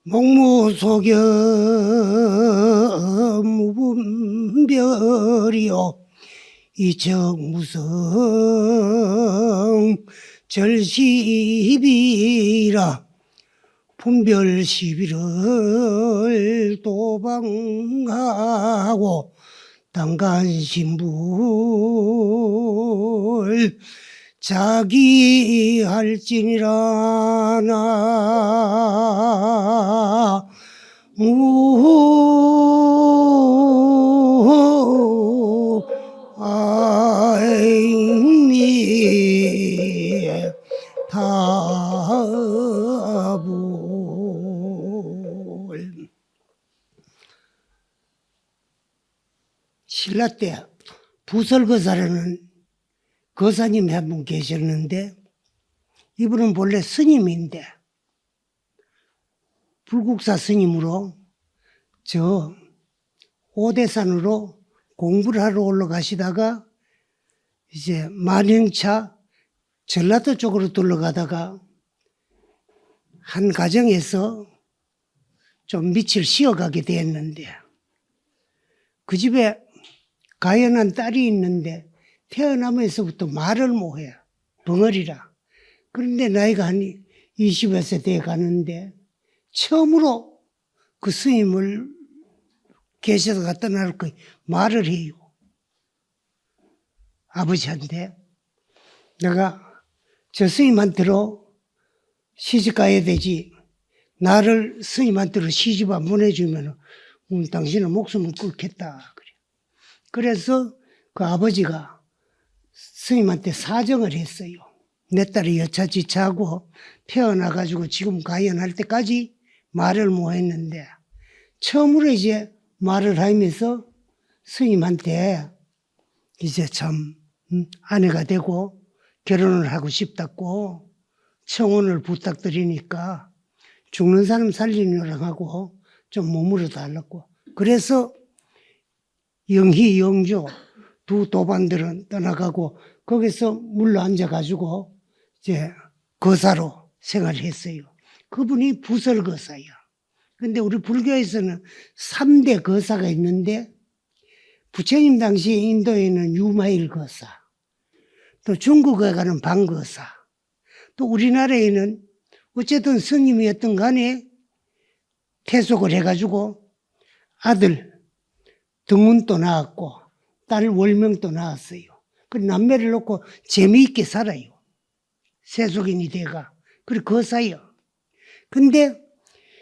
목무소견 무분별이요 이척무성 절시비라 분별 시비를 도방하고 당간신불 자기 할지니라 나 아이니 타불. 신라 때 부설거사라는 거사님이 한 분 계셨는데 이분은 본래 스님인데 불국사 스님으로 저 오대산으로 공부를 하러 올라가시다가 이제 만행차 전라도 쪽으로 둘러가다가 한 가정에서 좀 밑을 쉬어가게 되었는데 그 집에 가연한 딸이 있는데 태어나면서부터 말을 못해요. 벙어리라. 그런데 나이가 한 20여 돼 가는데 처음으로 그 스님을 계셔서 갖다 놔놓고 말을 해요. 아버지한테 내가 저 스님한테로 시집 가야 되지. 나를 스님한테로 시집 안 보내주면 당신은 목숨을 끊겠다. 그래서 그 아버지가 스님한테 사정을 했어요. 내 딸이 여차지차하고 태어나가지고 지금 가연할 때까지 말을 못했는데 처음으로 이제 말을 하면서 스님한테 이제 참 아내가 되고 결혼을 하고 싶다고 청혼을 부탁드리니까 죽는 사람 살리는 요랑하고 좀 머무러 달라고. 그래서 영희, 영조 두 도반들은 떠나가고 거기서 물러 앉아가지고 이제 거사로 생활했어요. 그분이 부설거사예요. 근데 우리 불교에서는 3대 거사가 있는데 부처님 당시에 인도에는 유마일 거사, 또 중국에 가는 방거사, 또 우리나라에는 어쨌든 스님이었던 간에 퇴속을 해가지고 아들 등운도 낳았고 딸 월명도 낳았어요. 그 남매를 놓고 재미있게 살아요. 세속인이 돼가. 그리고 거사요. 근데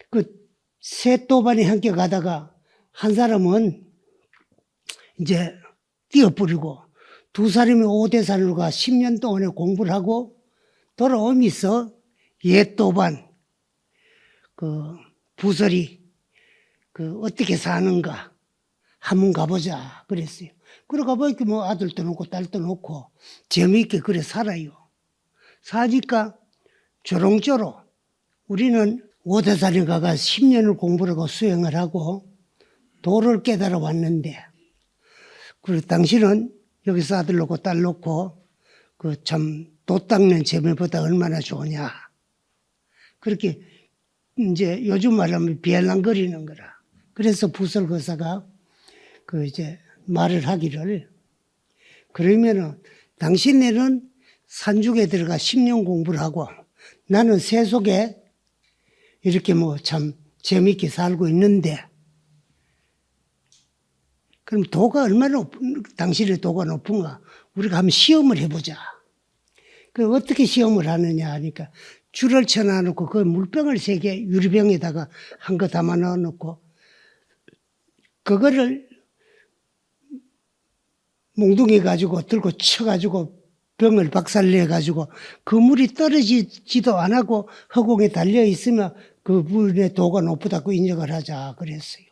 그 세 도반이 함께 가다가 한 사람은 이제 뛰어버리고 두 사람이 오대산으로 가 10년 동안에 공부를 하고 돌아오면서 옛 도반 그 부설이 그 어떻게 사는가 한번 가보자 그랬어요. 그래 가보니까 뭐 아들도 놓고 딸도 놓고 재미있게 그래 살아요. 사니까 조롱조롱 우리는 오대산에 가가 10년을 공부를 하고 수행을 하고 도를 깨달아 왔는데 그래 당신은 여기서 아들 놓고 딸 놓고 그 참 도 닦는 재미보다 얼마나 좋으냐. 그렇게 이제 요즘 말하면 비알랑거리는 거라. 그래서 부설거사가 그 이제 말을 하기를 그러면은 당신네는 산중에 들어가 10년 공부를 하고 나는 세속에 이렇게 뭐 참 재미있게 살고 있는데 그럼 도가 얼마나 당신의 도가 높은가 우리가 한번 시험을 해보자. 그 어떻게 시험을 하느냐 하니까 줄을 쳐놔놓고 그 물병을 3개 유리병에다가 한 거 담아 넣어놓고 그거를 몽둥이 가지고 들고 쳐가지고 병을 박살내가지고 그 물이 떨어지지도 안 하고 허공에 달려있으면 그 물의 도가 높다고 인정을 하자 그랬어요.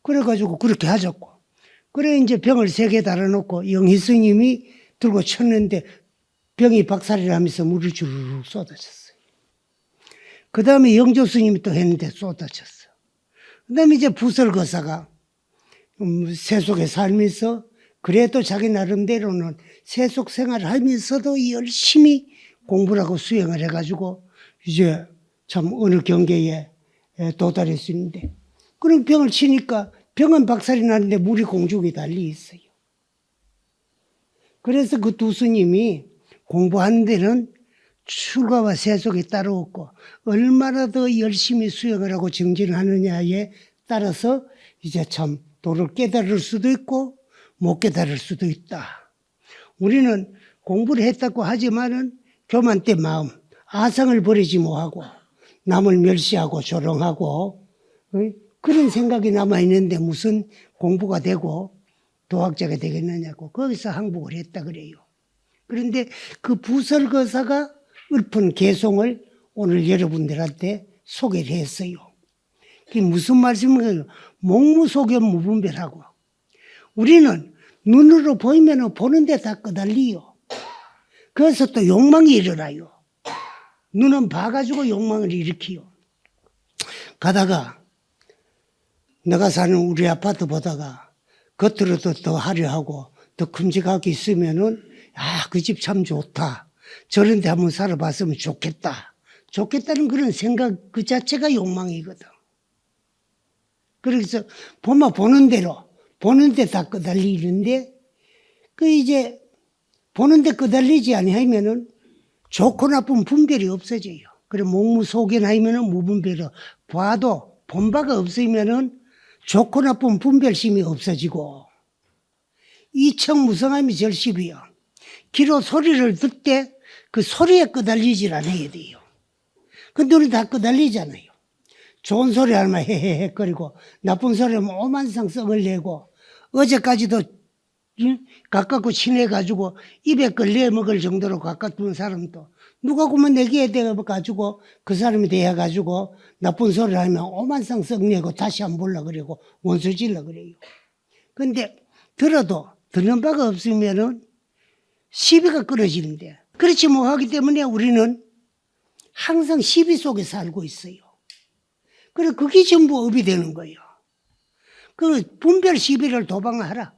그래가지고 그렇게 하자고. 그래 이제 병을 3개 달아놓고 영희 스님이 들고 쳤는데 병이 박살이 나면서 물을 주르륵 쏟아졌어요. 그 다음에 영조 스님이 또 했는데 쏟아졌어요. 그 다음에 이제 부설거사가 세속에 살면서 그래도 자기 나름대로는 세속 생활을 하면서도 열심히 공부를 하고 수행을 해가지고 이제 참 어느 경계에 도달할 수 있는데. 그럼 병을 치니까 병은 박살이 나는데 물이 공중에 달리 있어요. 그래서 그 두 스님이 공부하는 데는 출가와 세속이 따로 없고 얼마나 더 열심히 수행을 하고 정진하느냐에 따라서 이제 참 도를 깨달을 수도 있고 못 깨달을 수도 있다. 우리는 공부를 했다고 하지만은 교만 때 마음, 아상을 버리지 못하고 남을 멸시하고 조롱하고 그런 생각이 남아있는데 무슨 공부가 되고 도학자가 되겠느냐고 거기서 항복을 했다 그래요. 그런데 그 부설거사가 읊은 개송을 오늘 여러분들한테 소개를 했어요. 그게 무슨 말씀인가요? 목무소견 무분별하고 우리는 눈으로 보이면 보는데 다 끄달리요. 그래서 또 욕망이 일어나요. 눈은 봐가지고 욕망을 일으키요. 가다가 내가 사는 우리 아파트 보다가 겉으로도 더 화려하고 더 큼직하게 있으면은 그 집 참 좋다. 저런 데 한번 살아봤으면 좋겠다. 좋겠다는 그런 생각 그 자체가 욕망이거든. 그래서 보면 보는 대로 보는 데 다 끄달리는데 이제 보는 데 끄달리지 아니하면은 좋고 나쁜 분별이 없어져요. 그래 목무소견하면은 무분별로 봐도 본 바가 없으면은 좋고 나쁜 분별심이 없어지고 이청무성함이 절십이요. 귀로 소리를 듣 때 그 소리에 끄달리질 않아야 돼요. 근데 우리 다 끄달리잖아요. 좋은 소리 하면 헤헤헤거리고 나쁜 소리 하면 오만상 썩을 내고 어제까지도 가깝고 친해가지고 입에 걸려 먹을 정도로 가깝던 사람도 누가 그러면 내게 대가지고 그 사람이 대해가지고 나쁜 소리를 하면 오만상 썩내고 다시 안 보려고 그러고 원수 질러 그래요. 근데 들어도 듣는 바가 없으면은 시비가 끊어지는데 그렇지 못하기 때문에 우리는 항상 시비 속에 살고 있어요. 그래 그게 전부 업이 되는 거예요. 그 분별 시비를 도방하라.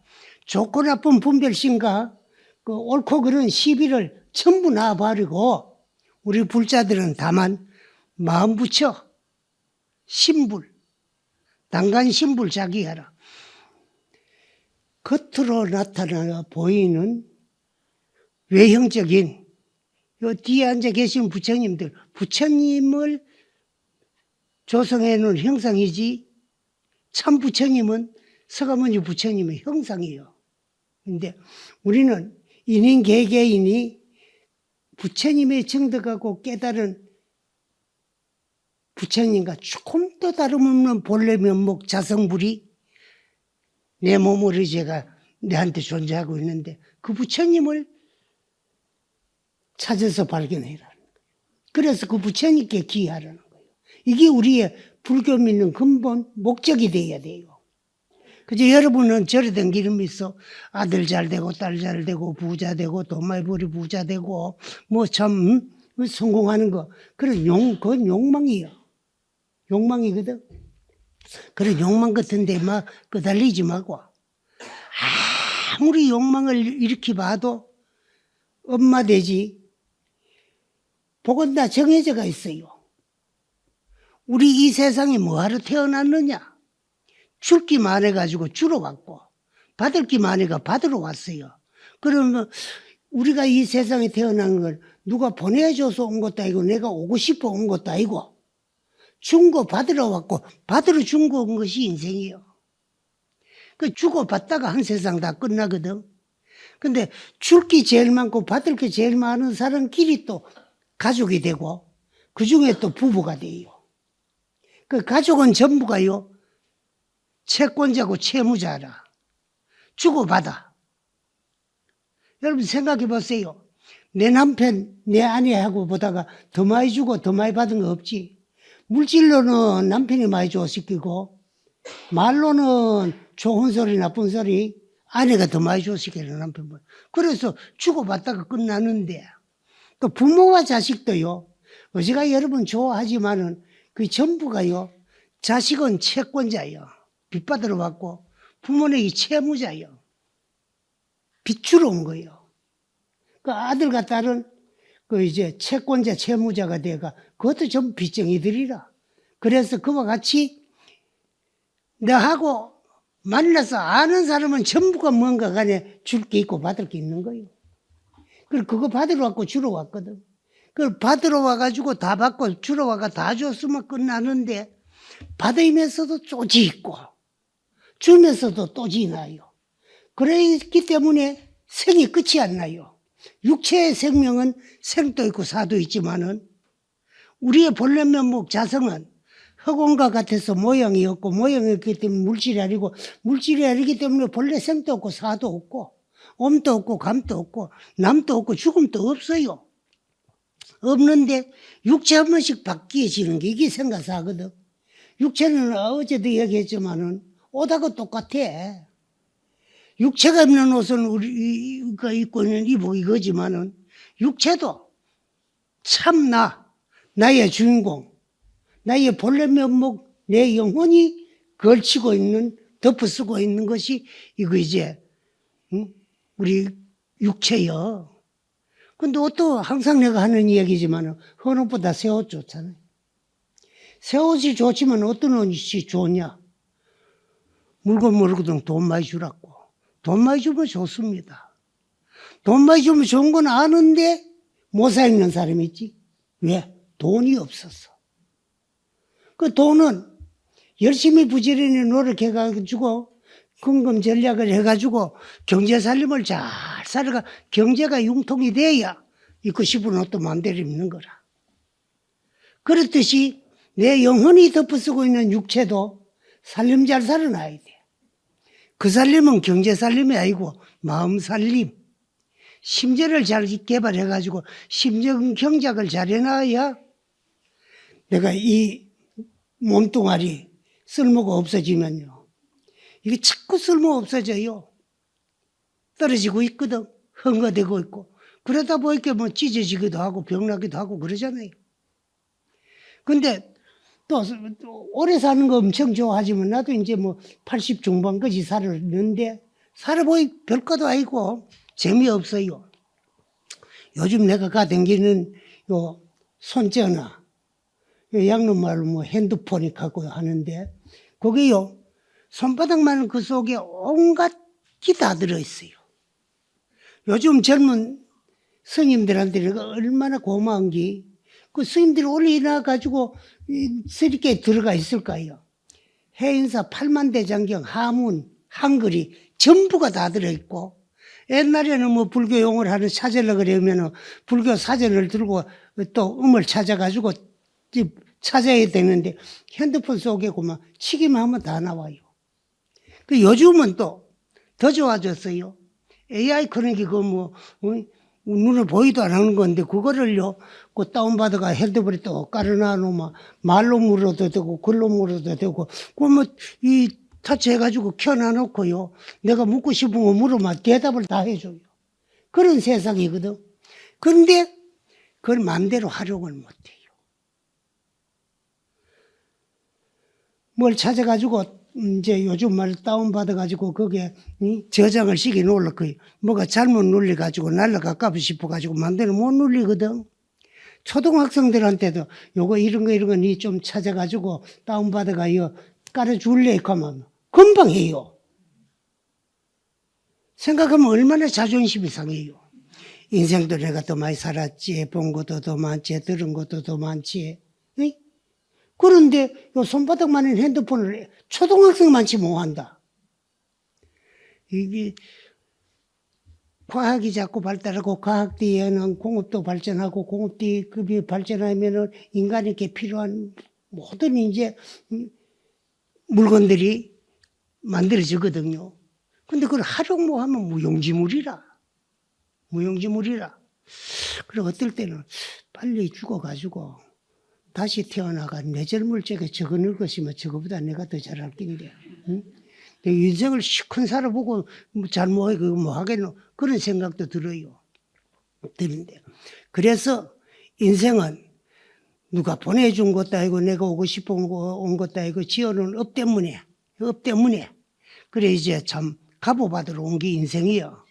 좋고 나쁜 분별심과 그 옳고 그른 시비를 전부 놔버리고 우리 불자들은 다만 마음 붙여 신불 당간신불 자기하라. 겉으로 나타나 보이는 외형적인 요 뒤에 앉아 계신 부처님들 부처님을 조성해 놓은 형상이지 참 부처님은 서가모니 부처님의 형상이에요. 근데 우리는 인인 개개인이 부처님의 정덕하고 깨달은 부처님과 조금도 다름없는 본래 면목 자성불이 내 몸으로 제가 내한테 존재하고 있는데 그 부처님을 찾아서 발견해라는 거예요. 그래서 그 부처님께 기하라는 거예요. 이게 우리의 불교 믿는 근본 목적이 돼야 돼요. 그저 여러분은 절에 댕기면서 아들 잘 되고 딸 잘 되고 부자 되고 돈 많이 벌이 부자 되고 뭐 참 성공하는 거 그건 욕망이에요. 욕망이거든. 그런 욕망 같은데 막 끄달리지 말고 아무리 욕망을 일으키 봐도 엄마 되지 복은 다 정해져가 있어요. 우리 이 세상에 뭐하러 태어났느냐? 줄 기만 해가지고 주러 왔고 받을 기만 해가 받으러 왔어요. 그러면 우리가 이 세상에 태어난 걸 누가 보내줘서 온 것도 아니고 내가 오고 싶어 온 것도 아니고 준 거 받으러 왔고 받으러 준 거 온 것이 인생이에요. 그 주고 받다가 한 세상 다 끝나거든. 근데 줄 게 제일 많고 받을 게 제일 많은 사람끼리 또 가족이 되고 그 중에 또 부부가 돼요. 그 가족은 전부가요. 채권자고 채무자라. 주고받아. 여러분 생각해 보세요. 내 남편, 내 아내하고 보다가 더 많이 주고 더 많이 받은 거 없지. 물질로는 남편이 많이 줬을끼고 말로는 좋은 소리 나쁜 소리 아내가 더 많이 줬을끼고 남편보다. 그래서 주고받다가 끝나는데 또 부모와 자식도요. 어제가 여러분 좋아하지만은 그 전부가요. 자식은 채권자예요. 빚 받으러 왔고 부모는 채무자예요. 빚주러 온 거예요. 그 아들과 딸은 그 이제 채권자 채무자가 돼가 그것도 전부 빚쟁이들이라. 그래서 그와 같이 너하고 만나서 아는 사람은 전부가 뭔가 간에 줄 게 있고 받을 게 있는 거예요. 그걸 그거 받으러 왔고 주러 왔거든. 그걸 받으러 와가지고 다 받고 주러 와가 다 줬으면 끝나는데 받으면서도 쪼지 있고 주면서도 또지 나요. 그랬기 때문에 생이 끝이 안 나요. 육체의 생명은 생도 있고 사도 있지만은 우리의 본래 면목 자성은 흑원과 같아서 모양이 없고 모양이 없기 때문에 물질이 아니고 물질이 아니기 때문에 본래 생도 없고 사도 없고 엄도 없고 감도 없고 남도 없고 죽음도 없어요. 없는데 육체 한 번씩 바뀌어지는 게 이게 생가사거든. 육체는 어제도 얘기했지만은 옷하고 똑같아. 육체가 입는 옷은 우리가 입고 있는 이거지만은 육체도 참 나의 주인공, 나의 본래 면목, 내 영혼이 걸치고 있는, 덮어쓰고 있는 것이 이거 이제 우리 육체요. 근데 옷도 항상 내가 하는 이야기지만은 헌 옷보다 새 옷 좋잖아요. 새 옷이 좋지만 어떤 옷이 좋냐? 물건 모르거든 돈 많이 주라고. 돈 많이 주면 좋습니다. 돈 많이 주면 좋은 건 아는데 못 사 입는 사람이 있지. 왜? 돈이 없어서. 그 돈은 열심히 부지런히 노력해가지고 근금 전략을 해가지고 경제 살림을 잘 살아가 경제가 융통이 돼야 입고 싶은 옷도 마음대로 입는 거라. 그렇듯이 내 영혼이 덮어쓰고 있는 육체도 살림 잘 살아놔야 돼. 그 살림은 경제 살림이 아니고 마음 살림. 심재를 잘 개발해가지고 심정 경작을 잘 해놔야 내가 이 몸뚱아리 쓸모가 없어지면요. 이게 자꾸 쓸모 없어져요. 떨어지고 있거든. 헝거되고 있고. 그러다 보니까 뭐 찢어지기도 하고 병나기도 하고 그러잖아요. 근데 또 오래 사는 거 엄청 좋아하지만 나도 이제 뭐 80 중반까지 살았는데 살아보니 별것도 아니고 재미없어요. 요즘 내가 가댕기는 요 손전화, 양놈말로 뭐 핸드폰이 갖고 하는데 거기요 손바닥만 그 속에 온갖 게 다 들어있어요. 요즘 젊은 스님들한테 내가 얼마나 고마운 게 그 스님들이 올리나 가지고 쓰리게 들어가 있을까요? 해인사 8만 대장경, 하문, 한글이 전부가 다 들어있고 옛날에는 뭐 불교 용어를 하는 찾으려고 그러면은 불교 사전을 들고 또 음을 찾아가지고 찾아야 되는데 핸드폰 속에 그만 치기만 하면 다 나와요. 그 요즘은 또 더 좋아졌어요. AI 그러니까 그 뭐 눈에 보이도 안 하는 건데 그거를요 그 다운받아가 핸드폰에 또 깔아놔 놓으면 말로 물어도 되고 글로 물어도 되고 그뭐 이 터치해가지고 켜놔놓고요 내가 묻고 싶은 거 물으면 대답을 다 해줘요. 그런 세상이거든. 그런데 그걸 마음대로 활용을 못해요. 뭘 찾아가지고 이제 요즘 말 다운받아가지고 거기에 저장을 시켜 놓을 거예요. 뭐가 잘못 눌려가지고 날라갈까 싶어가지고 마음대로 못 눌리거든. 초등학생들한테도 요거 이런 거 니 좀 찾아가지고 다운받아가 깔아줄래? 그러면 금방 해요. 생각하면 얼마나 자존심이 상해요. 인생도 내가 더 많이 살았지, 본 것도 더 많지, 들은 것도 더 많지. 그런데 요 손바닥만한 핸드폰을 초등학생만치 못한다. 이게 과학이 자꾸 발달하고 과학 뒤에는 공업도 발전하고 공업 뒤급이 발전하면은 인간에게 필요한 모든 이제 물건들이 만들어지거든요. 근데 그걸 활용 못 하면 무용지물이라. 그리고 어떨 때는 빨리 죽어가지고 다시 태어나가 내 젊을 적에 저거 늙었으면 저거보다 내가 더 잘할 낀데. 응? 내 인생을 시큰 살아보고 잘못해 그거 뭐 하겠노 그런 생각도 들어요. 드는데 그래서 인생은 누가 보내준 것도 아니고 내가 오고 싶은 거 온 것도 아니고 지어놓은 업 때문에 그래 이제 참 갑오 받으러 온 게 인생이요.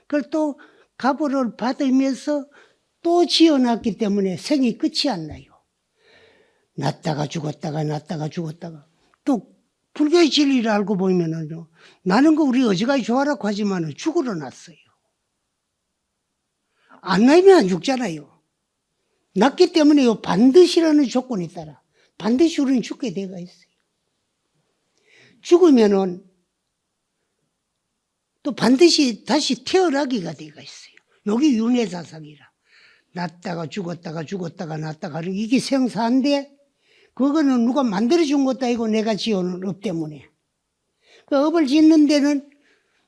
그걸 또 갑오를 받으면서 또 지어놨기 때문에 생이 끝이 안 나요. 났다가 죽었다가 났다가 죽었다가 또 불교의 진리를 알고 보면은요, 나는 거 우리 어지간히 좋아라고 하지만은 죽으러 났어요. 안 나면 안 죽잖아요. 났기 때문에요, 반드시라는 조건이 따라 반드시 우리는 죽게 돼가 있어요. 죽으면은 또 반드시 다시 태어나기가 돼가 있어요. 여기 윤회사상이라. 났다가 죽었다가 죽었다가 났다가 이게 생사인데 그거는 누가 만들어준 것도 아니고 내가 지어놓은 업 때문에. 그 업을 짓는 데는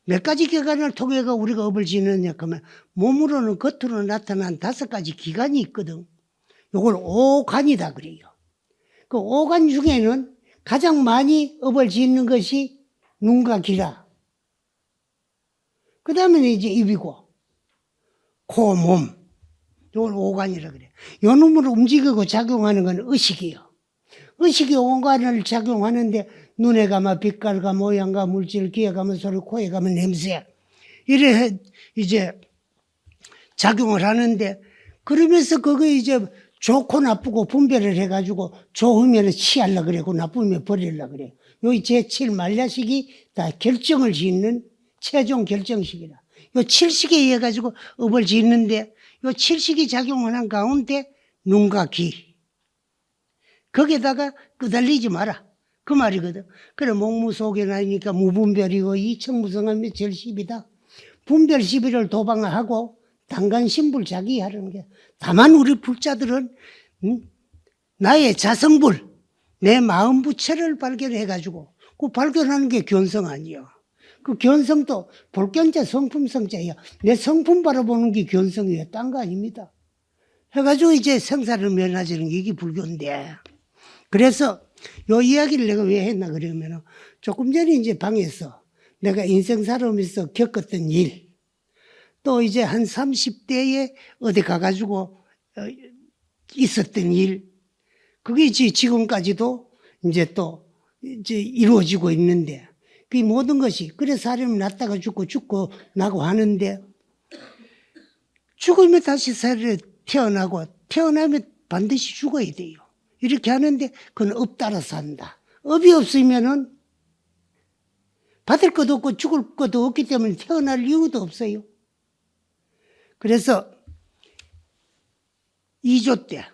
몇 가지 기간을 통해서 우리가 업을 짓느냐 그러면 몸으로는 겉으로 나타난 5가지 기간이 있거든. 요걸 오간이다 그래요. 그 오간 중에는 가장 많이 업을 짓는 것이 눈과 귀라. 그 다음에는 이제 입이고 코, 몸. 요걸 오간이라 그래. 요 놈으로 움직이고 작용하는 건 의식이요. 의식이 오간을 작용하는데 눈에 가면 빛깔과 모양과 물질, 귀에 가면 소리, 코에 가면 냄새. 이래 이제 작용을 하는데 그러면서 그거 이제 좋고 나쁘고 분별을 해가지고 좋으면 취하려고 그래고 나쁘면 버리려고 그래요. 여기 제7 만야식이 다 결정을 짓는 최종 결정식이라. 요 7식에 의해 가지고 업을 짓는데 요 7식이 작용하는 가운데 눈과 귀. 거기에다가 끄달리지 마라. 그 말이거든. 그래, 목무 속에 나니까 무분별이고 이청무성하면 절십이다. 분별 시비를 도방하고 단간신불 자기하라는 게. 다만 우리 불자들은 나의 자성불, 내 마음 부처를 발견해가지고 그 발견하는 게 견성 아니야. 그 견성도 볼견자 성품성자야. 내 성품 바라보는 게 견성이에요. 딴 거 아닙니다. 해가지고 이제 생사를 면하자는 게 이게 불교인데. 그래서 요 이야기를 내가 왜 했나 그러면 조금 전에 이제 방에서 내가 인생 살아오면서 겪었던 일, 또 이제 한 30대에 어디 가가지고 있었던 일, 그게 지금까지도 이제 또 이제 이루어지고 있는데 그 모든 것이 그래서 사람이 났다가 죽고 나고 하는데 죽으면 다시 살에 태어나고 태어나면 반드시 죽어야 돼요. 이렇게 하는데 그건 업 따라 산다. 업이 없으면은 받을 것도 없고 죽을 것도 없기 때문에 태어날 이유도 없어요. 그래서 2조 때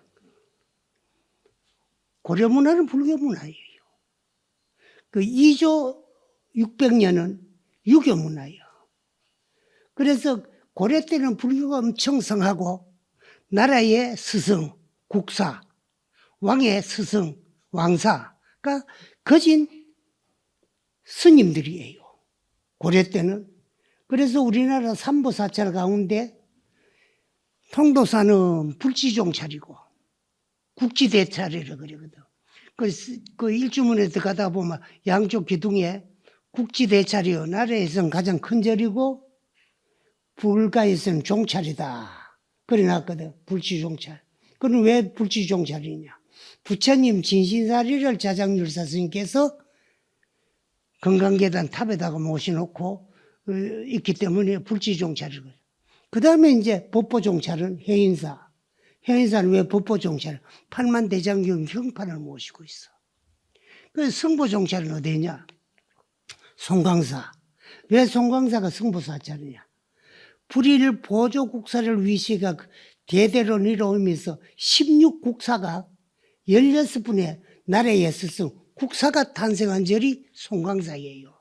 고려 문화는 불교 문화예요. 그 2조 600년은 유교 문화예요. 그래서 고려 때는 불교가 엄청 성하고 나라의 스승, 국사, 왕의 스승, 왕사가 거진 스님들이에요. 고려 때는. 그래서 우리나라 삼보사찰 가운데 통도사는 불지종찰이고 국지대찰이라고 그러거든. 그 일주문에 들어가다 보면 양쪽 기둥에 국지대찰이요. 나라에서는 가장 큰 절이고 불가에서는 종찰이다. 그래 놨거든. 불지종찰. 그럼 왜 불지종찰이냐. 부처님 진신사리를 자장율사 스님께서 건강계단 탑에다가 모셔놓고 있기 때문에 불지종찰이거든요. 그 다음에 이제 법보종찰은 해인사. 해인사는 왜 법보종찰을? 팔만대장경 형판을 모시고 있어. 그 승보종찰은 어디냐? 송광사. 왜 송광사가 승보사찰이냐? 불일 보조국사를 위시가 대대로 내려오면서 16국사가 16분의 나라의 스승 국사가 탄생한 절이 송광사예요.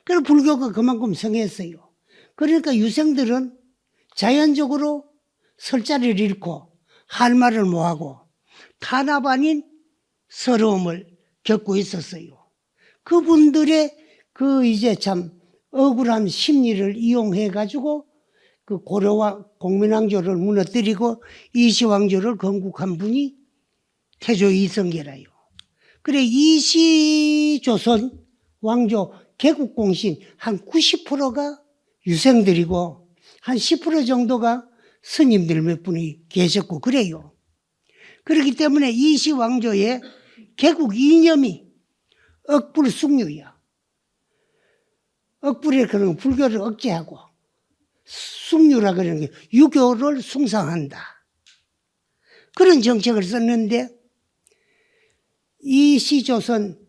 그래서 불교가 그만큼 성했어요. 그러니까 유생들은 자연적으로 설자를 잃고 할 말을 못하고 탄압 아닌 서러움을 겪고 있었어요. 그분들의 그 이제 참 억울한 심리를 이용해 가지고 그 고려왕 공민왕조를 무너뜨리고 이시왕조를 건국한 분이 태조 이성계라요. 그래 이시조선 왕조 개국공신 한 90%가 유생들이고 한 10% 정도가 스님들 몇 분이 계셨고 그래요. 그렇기 때문에 이시왕조의 개국 이념이 억불숭유야. 억불의 그런 불교를 억제하고 숭유라 그러는 게 유교를 숭상한다. 그런 정책을 썼는데 이 시조선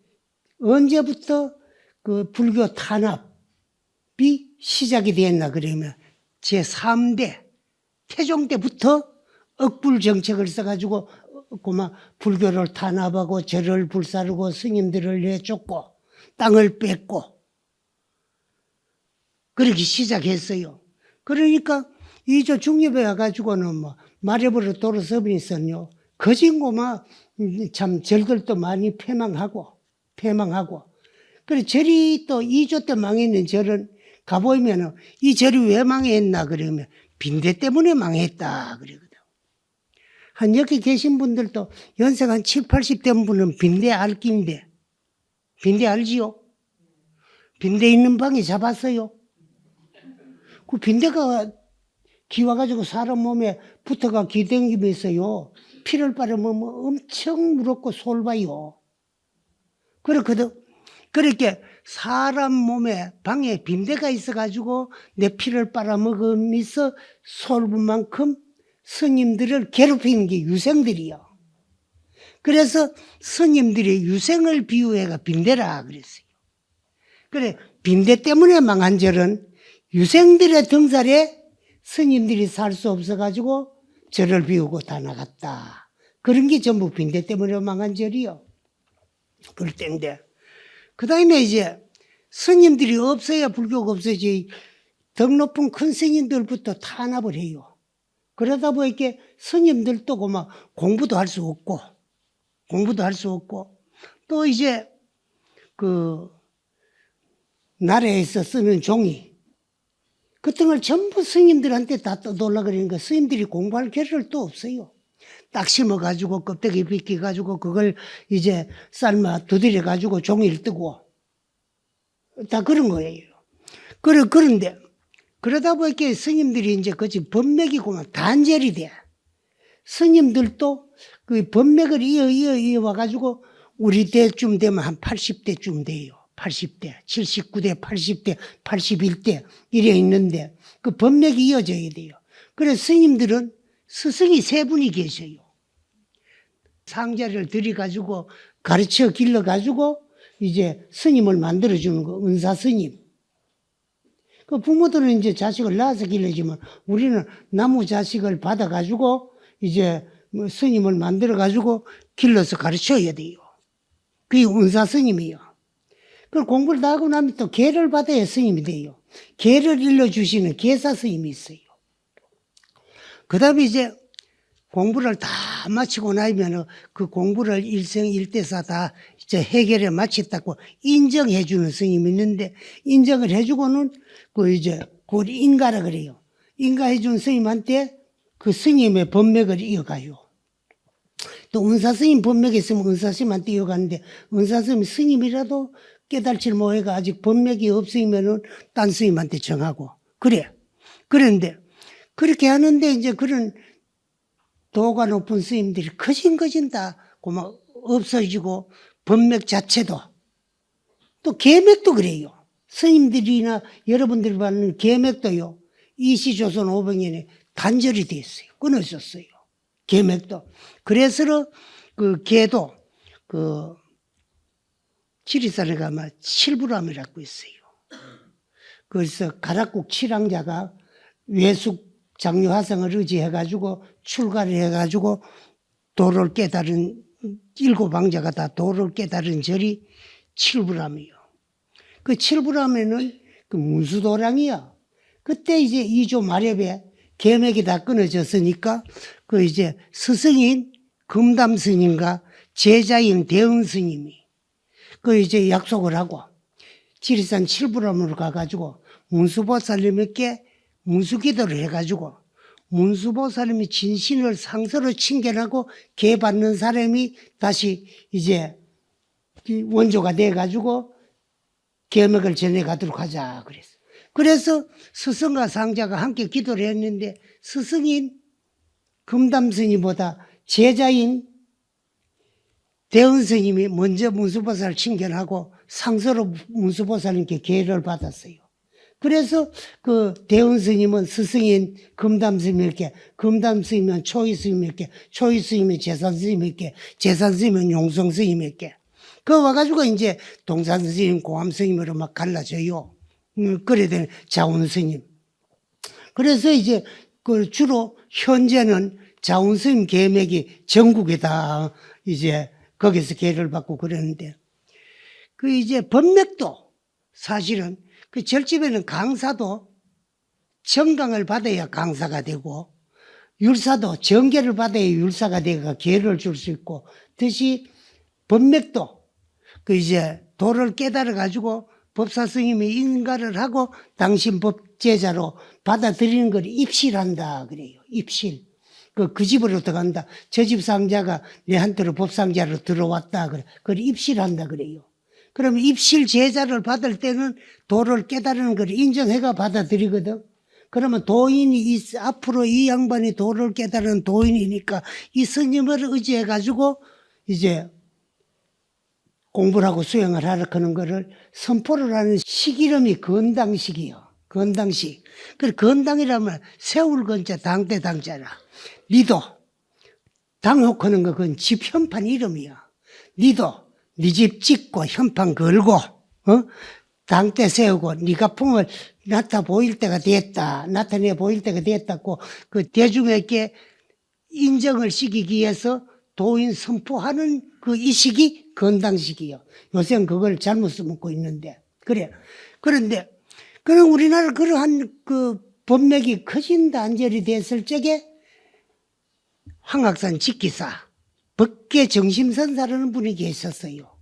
언제부터 그 불교 탄압이 시작이 됐나 그러면 제3대 태종 때부터 억불 정책을 써가지고 그만 불교를 탄압하고 절을 불사르고 스님들을 내쫓고 땅을 뺏고 그렇게 시작했어요. 그러니까 이조 중립에 가가지고는 뭐 마려버려 도로서빈이 있었요. 거진고마 참 절들도 많이 폐망하고. 그래 절이 또 2조 때 망했는 절은 가보면은 이 절이 왜 망했나 그러면 빈대 때문에 망했다 그러거든. 한 여기 계신 분들도 연세가 한 7, 80 된 분은 빈대 알긴데 빈대 알지요? 빈대 있는 방에 잡았어요. 그 빈대가 기 와가지고 사람 몸에 붙어가 기 댕기면서요. 피를 빨으면 엄청 무겁고 솔바요. 그렇거든. 그렇게 사람 몸에 방에 빈대가 있어가지고 내 피를 빨아먹으면서 솔분 만큼 스님들을 괴롭히는 게 유생들이요. 그래서 스님들의 유생을 비유해가 빈대라 그랬어요. 그래, 빈대 때문에 망한 절은 유생들의 등살에 스님들이 살 수 없어가지고 절을 비우고 다 나갔다. 그런 게 전부 빈대 때문에 망한 절이요. 그럴 때인데. 그 다음에 이제 스님들이 없어야 불교가 없어지 덕 높은 큰 스님들부터 탄압을 해요. 그러다 보니까 스님들도 그만 공부도 할 수 없고 또 이제 그 나라에서 쓰는 종이 같은 걸 전부 스님들한테 다 떠돌라 그러니까 스님들이 공부할 겨를을 또 없어요. 딱 심어가지고 껍데기 벗겨가지고 그걸 이제 삶아 두드려가지고 종이를 뜨고 다 그런 거예요. 그런데 그러다 보니까 스님들이 이제 그치 법맥이고만 단절이 돼. 스님들도 그 법맥을 이어와가지고 우리 때쯤 되면 한 80대쯤 돼요. 80대, 79대, 80대, 81대 이래 있는데 그 법맥이 이어져야 돼요. 그래서 스님들은 스승이 3분이 계셔요. 상자를 들여가지고 가르쳐 길러가지고 이제 스님을 만들어주는 거, 은사 스님. 그 부모들은 이제 자식을 낳아서 길러주면 우리는 나무 자식을 받아가지고 이제 뭐 스님을 만들어가지고 길러서 가르쳐야 돼요. 그게 은사 스님이에요. 그 공부를 다 하고 나면 또 계를 받아야 스님이 돼요. 계를 일러주시는 계사 스님이 있어요. 그 다음에 이제 공부를 다 마치고 나면 그 공부를 일생일대사 다 이제 해결해 마쳤다고 인정해 주는 스님이 있는데 인정을 해주고는 그 이제 그걸 인가라 그래요. 인가해 준 스님한테 그 스님의 법맥을 이어가요. 또 은사 스님 법맥이 있으면 은사 스님한테 이어가는데 은사 스님 스님이라도 깨달질 못해가 아직 법맥이 없으면은 딴 스님한테 정하고 그래. 그런데 그렇게 하는데 이제 그런 도가 높은 스님들이 커진 다 고마 없어지고 법맥 자체도 또 계맥도 그래요. 스님들이나 여러분들이 받는 계맥도요. 이시조선 500년에 단절이 됐어요. 끊어졌어요. 계맥도. 그래서 그 계도 그 지리산에 가면 칠부람이라고 있어요. 그래서 가락국 칠왕자가 외숙 장류화성을 의지해가지고 출가를 해가지고 도를 깨달은 7왕자가 다 도를 깨달은 절이 칠부람이요. 그 칠부람에는 그 문수도랑이야. 그때 이제 2조 마렵에 계맥이 다 끊어졌으니까 그 이제 스승인 금담 스님과 제자인 대은 스님이 그 이제 약속을 하고 지리산 칠부람으로 가가지고 문수보살님께 문수기도를 해가지고 문수보살님이 진신을 상서로 칭견하고 계 받는 사람이 다시 이제 원조가 돼가지고 계맥을 전해가도록 하자 그랬어. 그래서 스승과 상자가 함께 기도를 했는데 스승인 금담스님보다 제자인 대은스님이 먼저 문수보살을 칭견하고 상서로 문수보살님께 계를 받았어요. 그래서 그 대원 스님은 스승인 금담 스님에게, 금담 스님은 초이 스님에게, 초이 스님은 재산 스님에게, 재산 스님은 용성 스님에게. 그 와가지고 이제 동산 스님, 고암 스님으로 막 갈라져요. 그래 되는 자원 스님. 그래서 이제 그 주로 현재는 자원 스님 계맥이 전국에 다 이제 거기서 계를 받고 그러는데, 그 이제 법맥도 사실은 그 절집에는 강사도 정강을 받아야 강사가 되고, 율사도 정계를 받아야 율사가 되가 계를 줄 수 있고, 뜻이 법맥도 그 이제 도를 깨달아 가지고 법사 스님이 인가를 하고 당신 법제자로 받아들이는 걸 입실한다 그래요. 입실. 그 집으로 들어간다. 저 집 상자가 내한테로 법상자로 들어왔다 그래. 그걸 입실한다 그래요. 그러면 입실 제자를 받을 때는 도를 깨달은 걸 인정해가 받아들이거든. 그러면 도인이 앞으로 이 양반이 도를 깨달은 도인이니까 이 스님을 의지해가지고 이제 공부를 하고 수행을 하라 하는 거를 선포를 하는 식 이름이 건당식이요. 건당식. 그 건당이라면 세울 건자 당대 당자라. 니도 당혹하는 거 그건 집 현판 이름이야. 니도 네 집 짓고 현판 걸고 당대 세우고 네가 품을 나타 보일 때가 됐다. 나타내 보일 때가 됐다고 그 대중에게 인정을 시키기 위해서 도인 선포하는 그 이 시기 건당식이요. 요새는 그걸 잘못 써먹고 있는데 그래. 그런데 그럼 우리나라 그러한 그 법맥이 커진 단절이 됐을 적에 황학산 직기사 법계 정심선사라는 분이 계셨어요.